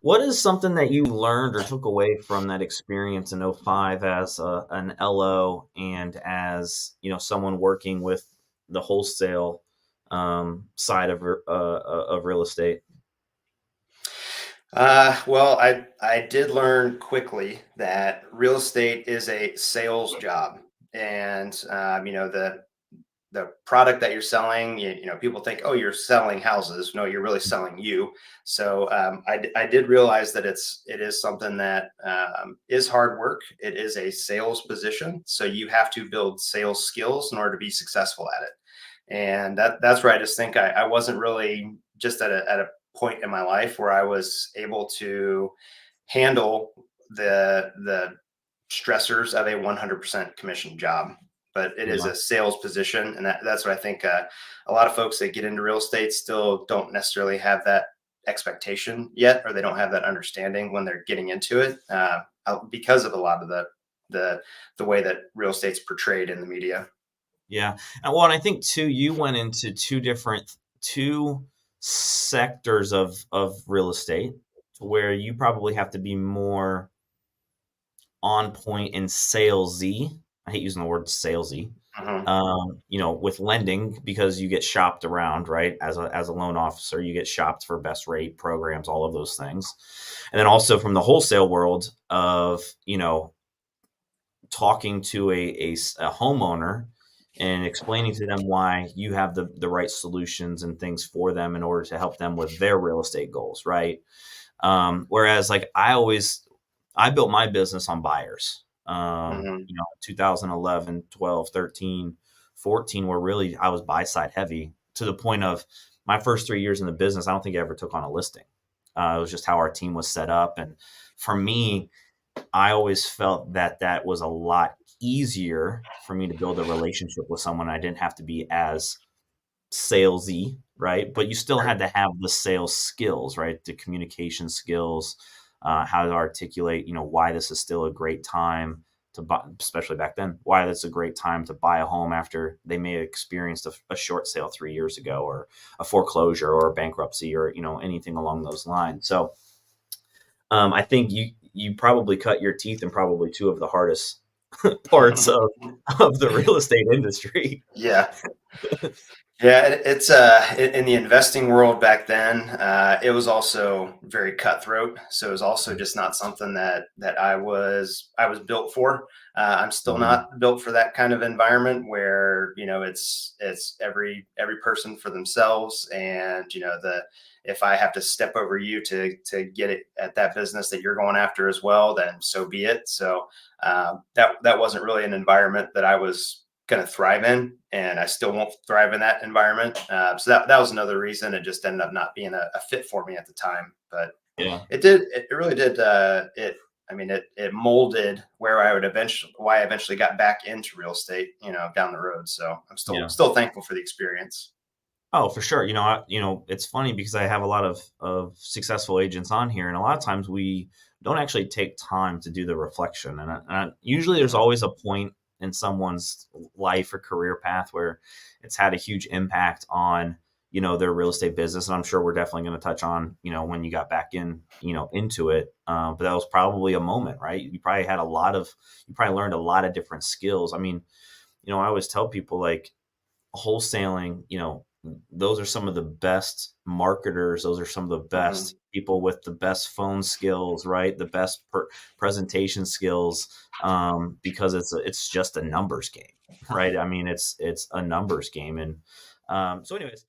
What is something that you learned or took away from that experience in '05 as an LO and as, someone working with the wholesale side of real estate? Well, I did learn quickly that real estate is a sales job, and the product that you're selling, people think, oh, you're selling houses. No, you're really selling you. So I did realize that it is something that is hard work. It is a sales position, so you have to build sales skills in order to be successful at it. And that's where I just think I wasn't really just at a point in my life where I was able to handle the stressors of a 100% commission job. But it is Yeah. a sales position, and that's what I think a lot of folks that get into real estate still don't necessarily have that expectation yet, or they don't have that understanding when they're getting into it, because of a lot of the the way that real estate's portrayed in the media. Yeah. And I think too, you went into two sectors of real estate where you probably have to be more on point and salesy. I hate using the word salesy. Mhm. With lending because you get shopped around, right? As a loan officer, you get shopped for best rate programs, all of those things. And then also from the wholesale world of, talking to a homeowner and explaining to them why you have the right solutions and things for them in order to help them with their real estate goals, right? Whereas like I built my business on buyers. Mhm. 2011, 12, 13, 14 were really I was buy side heavy to the point of my first 3 years in the business. I don't think I ever took on a listing. It was just how our team was set up. And for me, I always felt that that was a lot easier for me to build a relationship with someone. I didn't have to be as salesy, right? But you still Right. had to have the sales skills, right? The communication skills, how to articulate, why this is still a great time to buy, especially back then, why that's a great time to buy a home after they may have experienced a short sale 3 years ago, or a foreclosure or a bankruptcy, or anything along those lines. So I think you probably cut your teeth in probably two of the hardest parts of the real estate industry. Yeah. Yeah, it's in the investing world back then. It was also very cutthroat, so it was also just not something that I was built for. I'm still Mhm. not built for that kind of environment where it's every person for themselves, and the if I have to step over you to get it at that business that you're going after as well, then so be it. So that wasn't really an environment that I was going to thrive in, and I still won't thrive in that environment. So that was another reason it just ended up not being a fit for me at the time. But Yeah. it really did. It molded where I would eventually why I eventually got back into real estate, down the road. So I'm still Yeah. still thankful for the experience. Oh, for sure. It's funny because I have a lot of successful agents on here, and a lot of times we don't actually take time to do the reflection. And usually, there's Mhm. always a point in someone's life or career path where it's had a huge impact on their real estate business. And I'm sure we're definitely going to touch on when you got back into it. But that was probably a moment, right? You probably learned a lot of different skills. I mean, I always tell people like wholesaling, those are some of the best marketers. Those are some of the Mhm. best people with the best phone skills, right? The best presentation skills, because it's just a numbers game, right? I mean, it's a numbers game, and so, anyways,